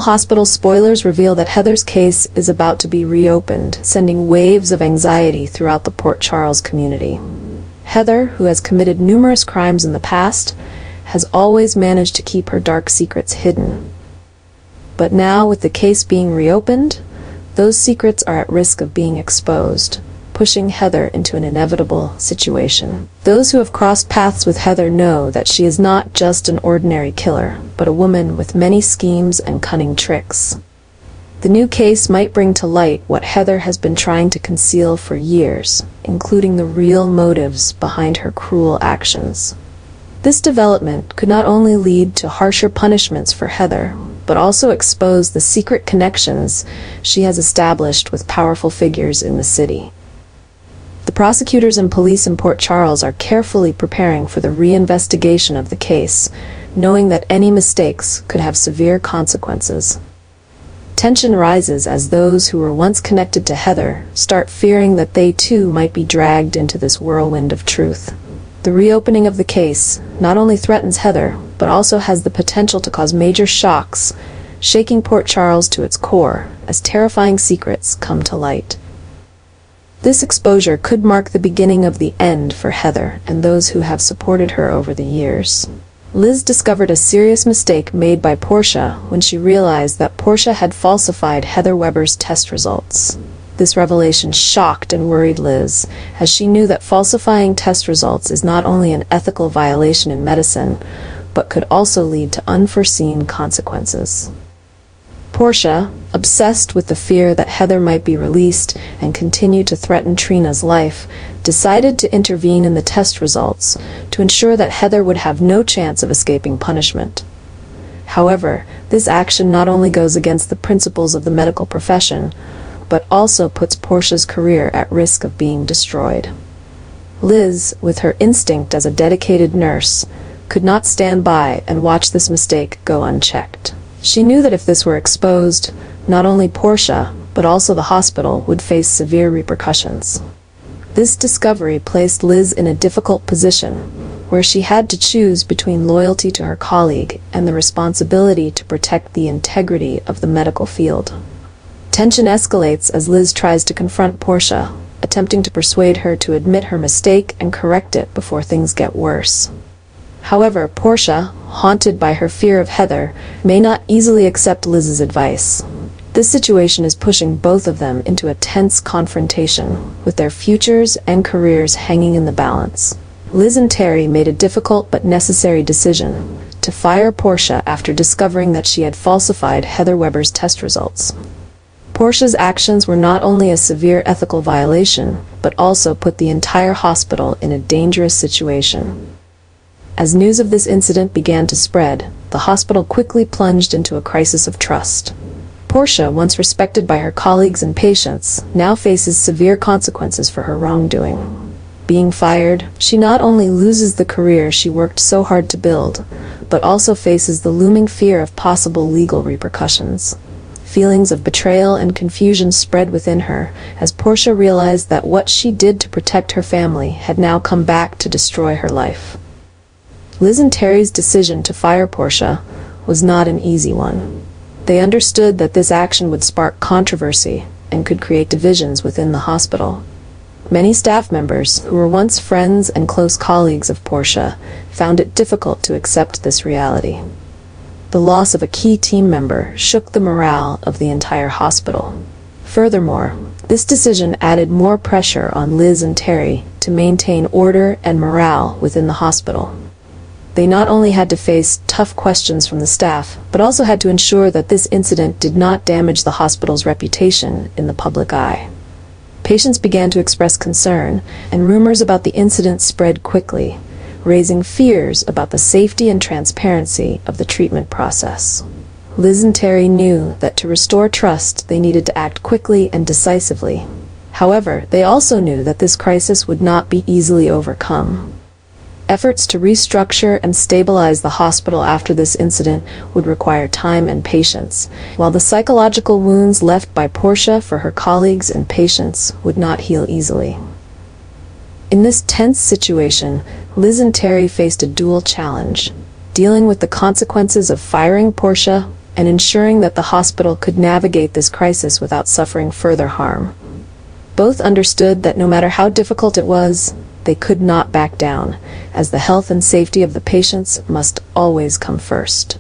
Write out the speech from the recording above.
General Hospital spoilers reveal that Heather's case is about to be reopened, sending waves of anxiety throughout the Port Charles community. Heather, who has committed numerous crimes in the past, has always managed to keep her dark secrets hidden. But now, with the case being reopened, those secrets are at risk of being exposed, pushing Heather into an inevitable situation. Those who have crossed paths with Heather know that she is not just an ordinary killer, but a woman with many schemes and cunning tricks. The new case might bring to light what Heather has been trying to conceal for years, including the real motives behind her cruel actions. This development could not only lead to harsher punishments for Heather, but also expose the secret connections she has established with powerful figures in the city. The prosecutors and police in Port Charles are carefully preparing for the reinvestigation of the case, knowing that any mistakes could have severe consequences. Tension rises as those who were once connected to Heather start fearing that they too might be dragged into this whirlwind of truth. The reopening of the case not only threatens Heather, but also has the potential to cause major shocks, shaking Port Charles to its core as terrifying secrets come to light. This exposure could mark the beginning of the end for Heather and those who have supported her over the years. Liz discovered a serious mistake made by Portia when she realized that Portia had falsified Heather Weber's test results. This revelation shocked and worried Liz, as she knew that falsifying test results is not only an ethical violation in medicine, but could also lead to unforeseen consequences. Portia, obsessed with the fear that Heather might be released and continue to threaten Trina's life, decided to intervene in the test results to ensure that Heather would have no chance of escaping punishment. However, this action not only goes against the principles of the medical profession, but also puts Portia's career at risk of being destroyed. Liz, with her instinct as a dedicated nurse, could not stand by and watch this mistake go unchecked. She knew that if this were exposed, not only Portia, but also the hospital would face severe repercussions. This discovery placed Liz in a difficult position, where she had to choose between loyalty to her colleague and the responsibility to protect the integrity of the medical field. Tension escalates as Liz tries to confront Portia, attempting to persuade her to admit her mistake and correct it before things get worse. However, Portia, haunted by her fear of Heather, may not easily accept Liz's advice. This situation is pushing both of them into a tense confrontation, with their futures and careers hanging in the balance. Liz and Terry made a difficult but necessary decision to fire Portia after discovering that she had falsified Heather Weber's test results. Portia's actions were not only a severe ethical violation, but also put the entire hospital in a dangerous situation. As news of this incident began to spread, the hospital quickly plunged into a crisis of trust. Portia, once respected by her colleagues and patients, now faces severe consequences for her wrongdoing. Being fired, she not only loses the career she worked so hard to build, but also faces the looming fear of possible legal repercussions. Feelings of betrayal and confusion spread within her as Portia realized that what she did to protect her family had now come back to destroy her life. Liz and Terry's decision to fire Portia was not an easy one. They understood that this action would spark controversy and could create divisions within the hospital. Many staff members, who were once friends and close colleagues of Portia, found it difficult to accept this reality. The loss of a key team member shook the morale of the entire hospital. Furthermore, this decision added more pressure on Liz and Terry to maintain order and morale within the hospital. They not only had to face tough questions from the staff, but also had to ensure that this incident did not damage the hospital's reputation in the public eye. Patients began to express concern, and rumors about the incident spread quickly, raising fears about the safety and transparency of the treatment process. Liz and Terry knew that to restore trust, they needed to act quickly and decisively. However, they also knew that this crisis would not be easily overcome. Efforts to restructure and stabilize the hospital after this incident would require time and patience, while the psychological wounds left by Portia for her colleagues and patients would not heal easily. In this tense situation, Liz and Terry faced a dual challenge: dealing with the consequences of firing Portia and ensuring that the hospital could navigate this crisis without suffering further harm. Both understood that no matter how difficult it was, they could not back down, as the health and safety of the patients must always come first.